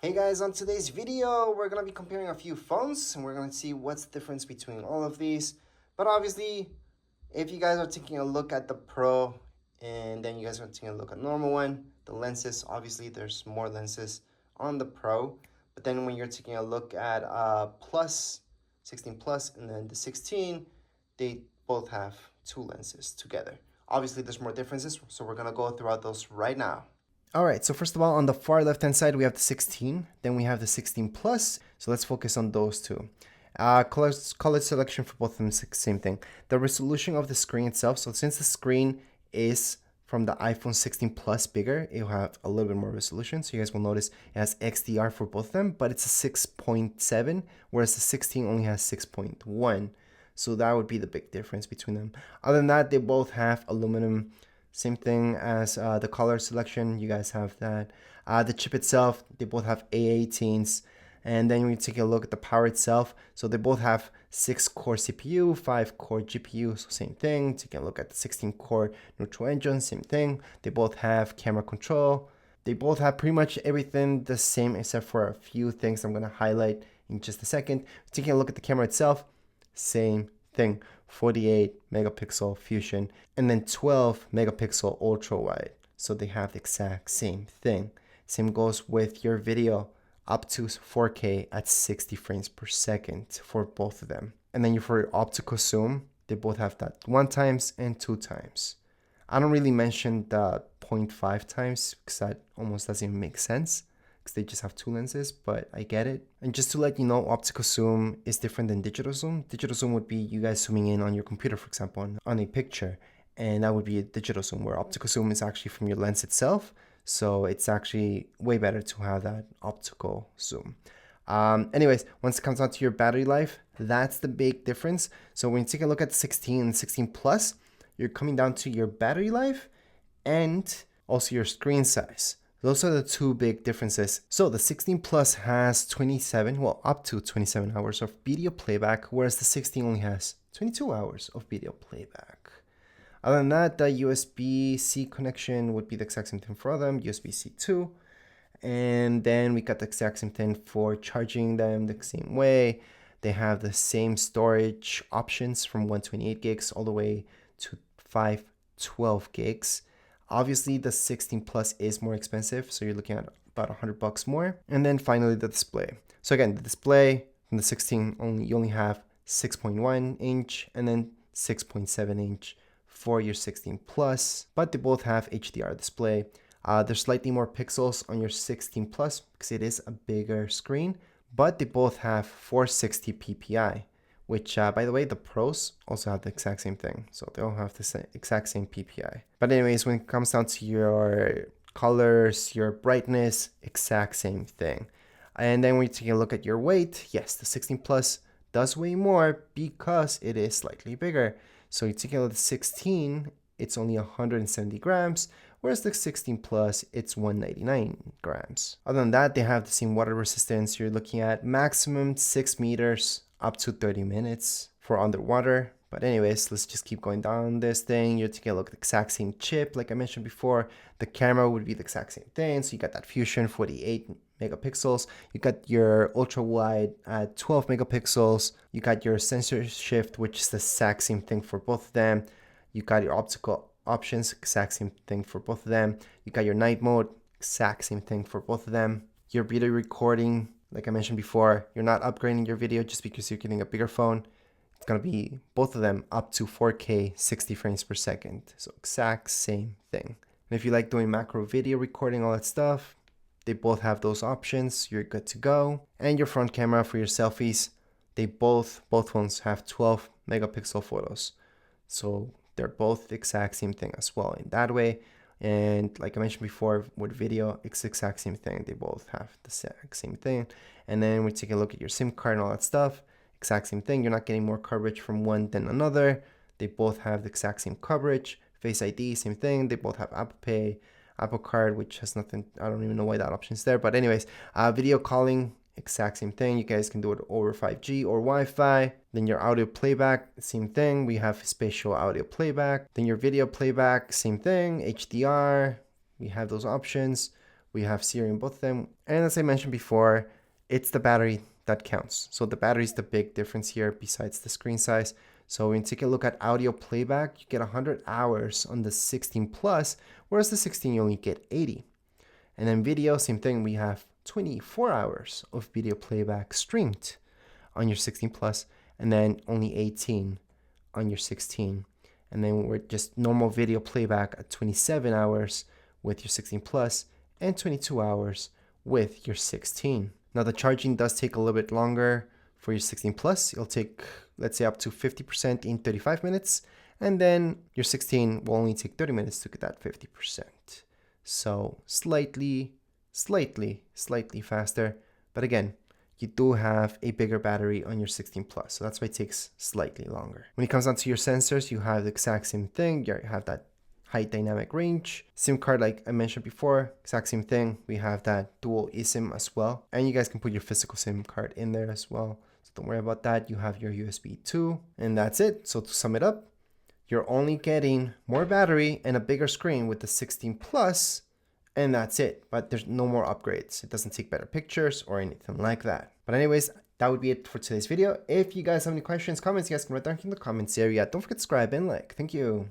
Hey guys, on today's video, we're going to be comparing a few phones and we're going to see what's the difference between all of these. But obviously, if you guys are taking a look at the Pro and then you guys are taking a look at normal one, the lenses, obviously there's more lenses on the Pro. But then when you're taking a look at Plus, 16 Plus, and then the 16, they both have two lenses together. Obviously, there's more differences, so we're going to go throughout those right now. All right, so first of all, on the far left-hand side, we have the 16, then we have the 16 Plus, so let's focus on those two. Color selection for both of them, same thing. The resolution of the screen itself, so since the screen is from the iPhone 16 Plus bigger, it will have a little bit more resolution, so you guys will notice it has XDR for both of them, but it's a 6.7, whereas the 16 only has 6.1, so that would be the big difference between them. Other than that, they both have aluminum. Same thing as the color selection, you guys have that. The chip itself, they both have A18s. And then when you take a look at the power itself, so they both have 6-core CPU, 5-core GPU, so same thing. Taking a look at the 16-core neutral engine, same thing. They both have camera control. They both have pretty much everything the same except for a few things I'm going to highlight in just a second. Taking a look at the camera itself, same thing. 48 megapixel fusion and then 12 megapixel ultra wide, so they have the exact same thing. Same goes with your video, up to 4K at 60 frames per second for both of them. And then for your optical zoom, they both have that 1 times and 2 times. I don't really mention the 0.5 times because that almost doesn't even make sense, they just have 2 lenses, but I get it. And just to let you know, optical zoom is different than digital zoom. Digital zoom would be you guys zooming in on your computer, for example, on a picture, and that would be a digital zoom, where optical zoom is actually from your lens itself. So it's actually way better to have that optical zoom. Anyways, once it comes down to your battery life, that's the big difference. So when you take a look at the 16 and 16 Plus, you're coming down to your battery life and also your screen size. Those are the two big differences. So the 16 Plus has 27, well, up to 27 hours of video playback, whereas the 16 only has 22 hours of video playback. Other than that, the USB-C connection would be the exact same thing for them, USB-C 2. And then we got the exact same thing for charging them the same way. They have the same storage options from 128 gigs all the way to 512 gigs. Obviously, the 16 Plus is more expensive, so you're looking at about $100 more. And then finally, the display. So again, the display from the 16, you only have 6.1 inch and then 6.7 inch for your 16 Plus, but they both have HDR display. There's slightly more pixels on your 16 Plus because it is a bigger screen, but they both have 460 ppi. Which, by the way, the Pros also have the exact same thing. So they all have the exact same PPI. But anyways, when it comes down to your colors, your brightness, exact same thing. And then when you take a look at your weight, yes, the 16 Plus does weigh more because it is slightly bigger. So you take a look at the 16, it's only 170 grams, whereas the 16 Plus, it's 199 grams. Other than that, they have the same water resistance. You're looking at maximum 6 meters, up to 30 minutes for underwater. But anyways, let's just keep going down this thing. You're taking a look at the exact same chip, like I mentioned before. The camera would be the exact same thing. So you got that Fusion 48 megapixels. You got your ultra wide at 12 megapixels. You got your sensor shift, which is the exact same thing for both of them. You got your optical options, exact same thing for both of them. You got your night mode, exact same thing for both of them. Your video recording, like I mentioned before, you're not upgrading your video just because you're getting a bigger phone. It's going to be both of them up to 4K 60 frames per second. So exact same thing. And if you like doing macro video recording, all that stuff, they both have those options. You're good to go. And your front camera for your selfies, both phones have 12 megapixel photos. So they're both the exact same thing as well in that way. And like I mentioned before, with video, it's the exact same thing. They both have the exact same thing. And then we take a look at your SIM card and all that stuff. Exact same thing. You're not getting more coverage from one than another. They both have the exact same coverage. Face ID, same thing. They both have Apple Pay, Apple Card, which has nothing. I don't even know why that option is there. But anyways, video calling, exact same thing. You guys can do it over 5G or Wi-Fi. Then your audio playback, same thing. We have spatial audio playback. Then your video playback, same thing. HDR, we have those options. We have Siri in both of them. And as I mentioned before, it's the battery that counts. So the battery is the big difference here besides the screen size. So when you take a look at audio playback, you get 100 hours on the 16 Plus, whereas the 16 you only get 80. And then video, same thing, we have 24 hours of video playback streamed on your 16 Plus, and then only 18 on your 16. And then we're just normal video playback at 27 hours with your 16 Plus and 22 hours with your 16. Now the charging does take a little bit longer for your 16 Plus. It'll take, let's say, up to 50% in 35 minutes. And then your 16 will only take 30 minutes to get that 50%. So slightly faster. But again, you do have a bigger battery on your 16 Plus. So that's why it takes slightly longer. When it comes down to your sensors, you have the exact same thing. You have that high dynamic range. SIM card, like I mentioned before, exact same thing. We have that dual eSIM as well. And you guys can put your physical SIM card in there as well. So don't worry about that. You have your USB 2, and that's it. So to sum it up, you're only getting more battery and a bigger screen with the 16 Plus, and that's it. But there's no more upgrades. It doesn't take better pictures or anything like that. But anyways, that would be it for today's video. If you guys have any questions, comments, you guys can write down in the comments area. Don't forget to subscribe and like. Thank you.